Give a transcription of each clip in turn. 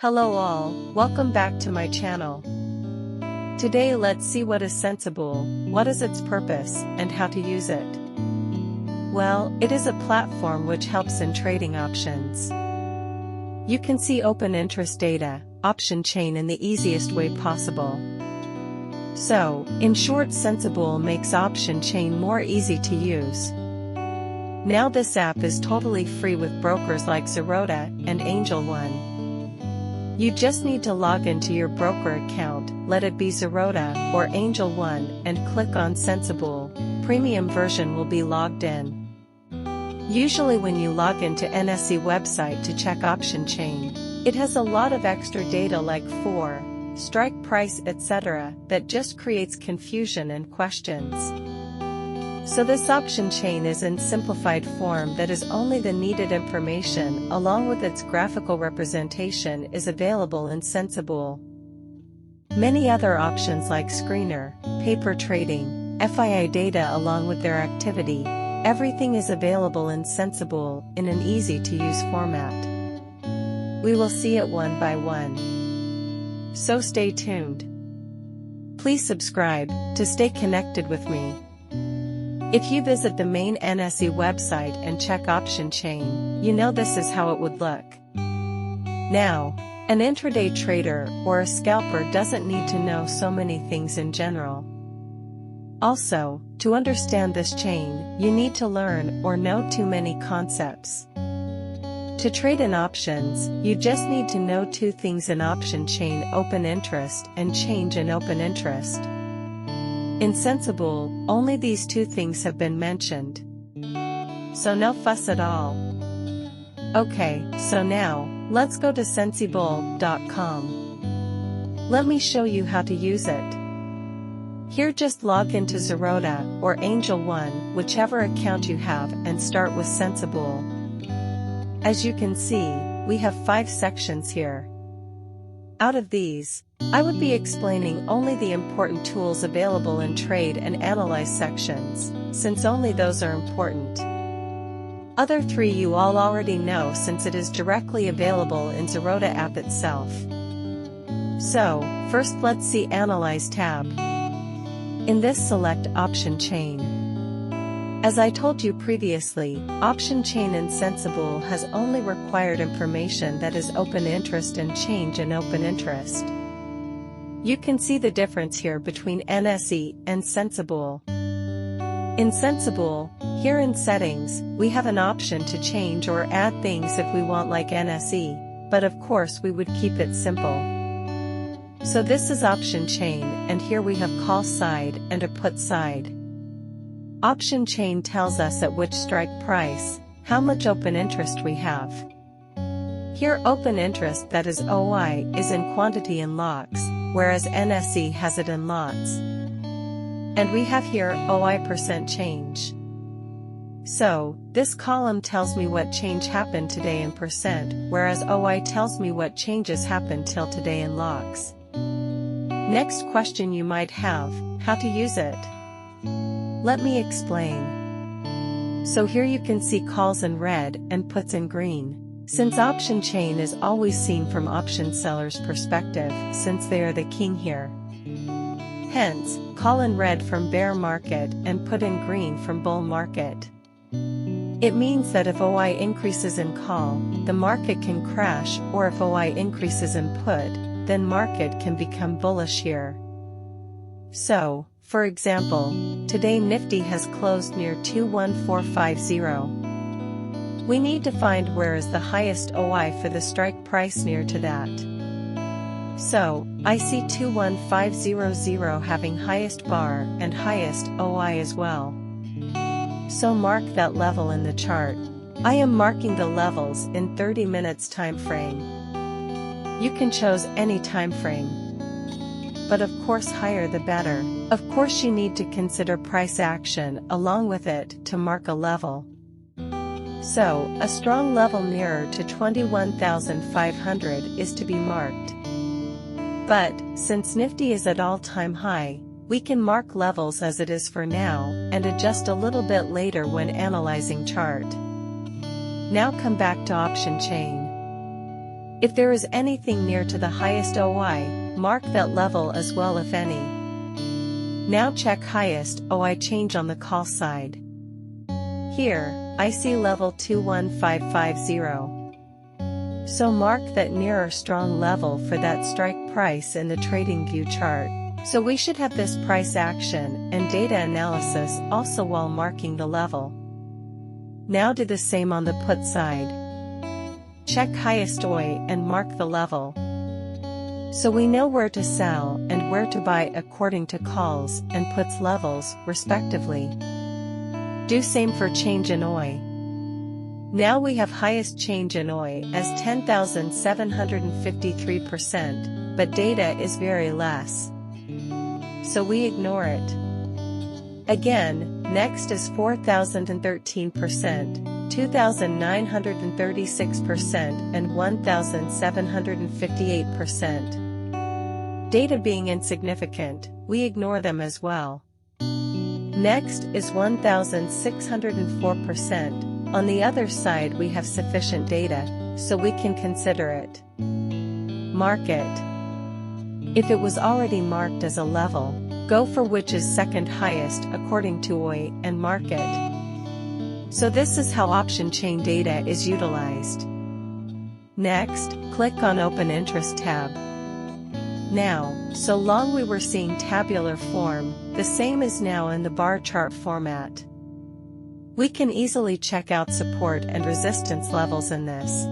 Hello all, welcome back to my channel. Today let's see what is Sensibull, what is its purpose, and how to use it. Well, it is a platform which helps in trading options. You can see open interest data, option chain in the easiest way possible. So, in short, Sensibull makes option chain more easy to use. Now this app is totally free with brokers like Zerota and Angel One. You just need to log into your broker account, let it be Zerota or Angel One, and click on Sensibull. Premium version will be logged in. Usually when you log into NSE website to check option chain, it has a lot of extra data like strike price etc. that just creates confusion and questions. So this option chain is in simplified form, that is only the needed information along with its graphical representation is available in Sensibull. Many other options like screener, paper trading, FII data along with their activity, everything is available in Sensibull in an easy to use format. We will see it one by one. So stay tuned. Please subscribe to stay connected with me. If you visit the main NSE website and check option chain, you know this is how it would look. Now, an intraday trader or a scalper doesn't need to know so many things in general. Also, to understand this chain, you need to learn or know too many concepts. To trade in options, you just need to know two things in option chain: open interest and change in open interest. In Sensibull, only these two things have been mentioned. So no fuss at all. Okay, so now, let's go to sensibull.com. Let me show you how to use it. Here just log into Zerota or Angel One, whichever account you have, and start with Sensibull. As you can see, we have 5 sections here. Out of these, I would be explaining only the important tools available in trade and analyze sections, since only those are important. Other 3 you all already know since it is directly available in Zerota app itself. So, first let's see Analyze tab. In this, select Option Chain. As I told you previously, option chain in Sensibull has only required information that is open interest and change in open interest. You can see the difference here between NSE and Sensibull. In Sensibull, here in Settings, we have an option to change or add things if we want like NSE, but of course we would keep it simple. So this is option chain, and here we have call side and a put side. Option chain tells us at which strike price, how much open interest we have. Here open interest, that is OI, is in quantity in lots, whereas NSE has it in lots. And we have here OI % change. So, this column tells me what change happened today in %, whereas OI tells me what changes happened till today in logs. Next question you might have, how to use it? Let me explain. So here you can see calls in red and puts in green, since option chain is always seen from option seller's perspective, since they are the king here. Hence, call in red from bear market and put in green from bull market. It means that if OI increases in call, the market can crash, or if OI increases in put, then market can become bullish here. So, for example, today Nifty has closed near 21450. We need to find where is the highest OI for the strike price near to that. So, I see 21500 having highest bar and highest OI as well. So mark that level in the chart. I am marking the levels in 30 minutes time frame. You can choose any time frame, but of course higher the better. Of course you need to consider price action along with it to mark a level. So, a strong level nearer to 21,500 is to be marked. But, since Nifty is at all-time high, we can mark levels as it is for now, and adjust a little bit later when analyzing chart. Now come back to option chain. If there is anything near to the highest OI, mark that level as well if any. Now check highest OI change on the call side. Here, I see level 21550. So mark that nearer strong level for that strike price in the TradingView chart. So we should have this price action and data analysis also while marking the level. Now do the same on the put side. Check highest OI and mark the level. So we know where to sell and where to buy according to calls and puts levels, respectively. Do same for change in OI. Now we have highest change in OI as 10,753%, but data is very less. So we ignore it. Again, next is 4,013%, 2,936% and 1,758%. Data being insignificant, we ignore them as well. Next is 1,604%. On the other side we have sufficient data, so we can consider it. Mark it. If it was already marked as a level, go for which is second highest according to OI and mark it. So this is how option chain data is utilized. Next, click on Open Interest tab. Now, so long we were seeing tabular form, the same is now in the bar chart format. We can easily check out support and resistance levels in this.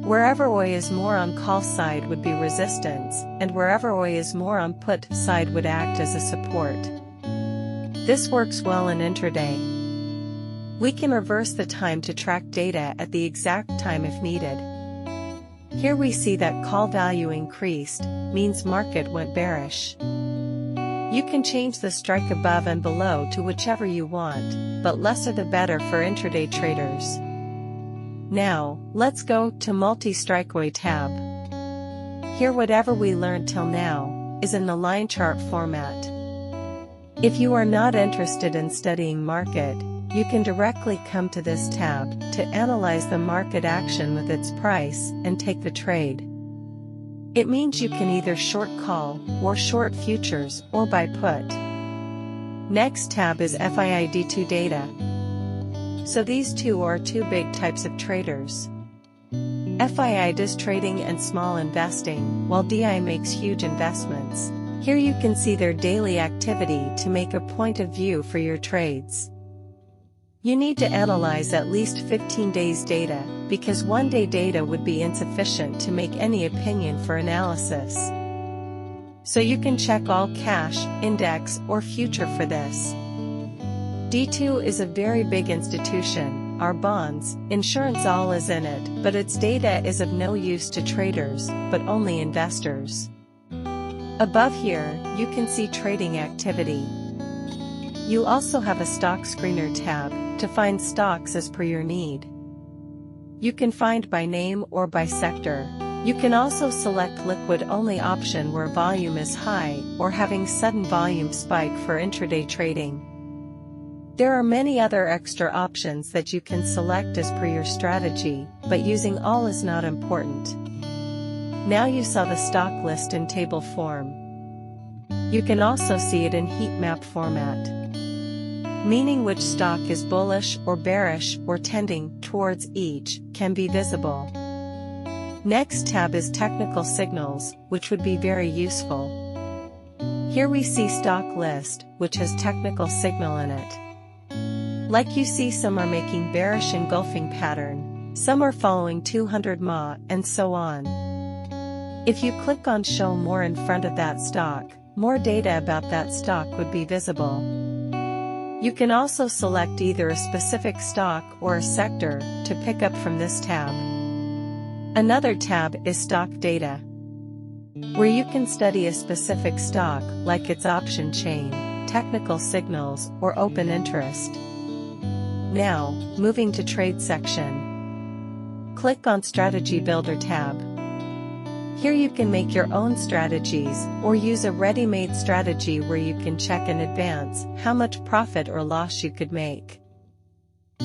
Wherever OI is more on call side would be resistance, and wherever OI is more on put side would act as a support. This works well in intraday. We can reverse the time to track data at the exact time if needed. Here we see that call value increased, means market went bearish. You can change the strike above and below to whichever you want, but lesser the better for intraday traders. Now, let's go to Multi-Strike OI tab. Here whatever we learned till now, is in the line chart format. If you are not interested in studying market, you can directly come to this tab to analyze the market action with its price and take the trade. It means you can either short call or short futures or buy put. Next tab is FIID2 data. So these two are two big types of traders. FII does trading and small investing, while DI makes huge investments. Here you can see their daily activity to make a point of view for your trades. You need to analyze at least 15 days data, because one day data would be insufficient to make any opinion for analysis. So you can check all cash, index or future for this. D2 is a very big institution, our bonds, insurance all is in it, but its data is of no use to traders, but only investors. Above here, you can see trading activity. You also have a stock screener tab, to find stocks as per your need. You can find by name or by sector. You can also select liquid only option where volume is high or having sudden volume spike for intraday trading. There are many other extra options that you can select as per your strategy, but using all is not important. Now you saw the stock list in table form. You can also see it in heat map format, meaning which stock is bullish or bearish or tending towards each, can be visible. Next tab is technical signals, which would be very useful. Here we see stock list, which has technical signal in it. Like you see, some are making bearish engulfing pattern, some are following 200 MA and so on. If you click on show more in front of that stock, more data about that stock would be visible. You can also select either a specific stock or a sector to pick up from this tab. Another tab is stock data, where you can study a specific stock like its option chain, technical signals or open interest. Now, moving to trade section. Click on Strategy Builder tab. Here you can make your own strategies or use a ready-made strategy where you can check in advance how much profit or loss you could make.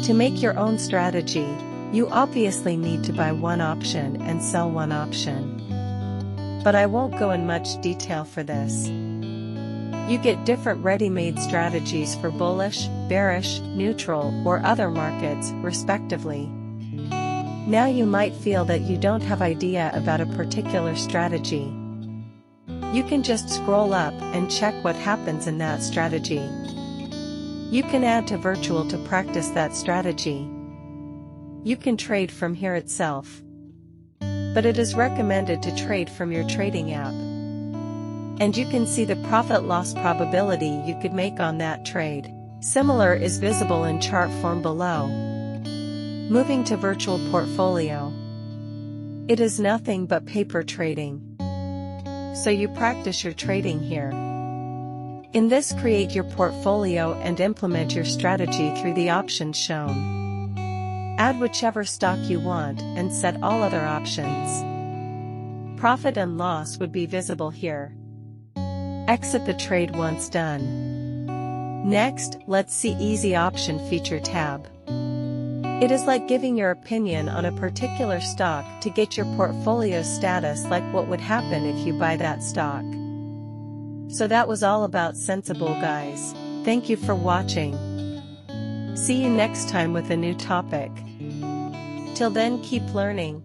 To make your own strategy, You obviously need to buy one option and sell one option. But I won't go in much detail for this. You get different ready-made strategies for bullish, bearish, neutral, or other markets, respectively. Now you might feel that you don't have idea about a particular strategy. You can just scroll up and check what happens in that strategy. You can add to virtual to practice that strategy. You can trade from here itself. But it is recommended to trade from your trading app. And you can see the profit-loss probability you could make on that trade. Similar is visible in chart form below. Moving to virtual portfolio. It is nothing but paper trading. So you practice your trading here. In this, create your portfolio and implement your strategy through the options shown. Add whichever stock you want and set all other options. Profit and loss would be visible here. Exit the trade once done. Next, let's see Easy Option Feature tab. It is like giving your opinion on a particular stock to get your portfolio status, like what would happen if you buy that stock. So that was all about Sensibull, guys. Thank you for watching. See you next time with a new topic. Till then, keep learning.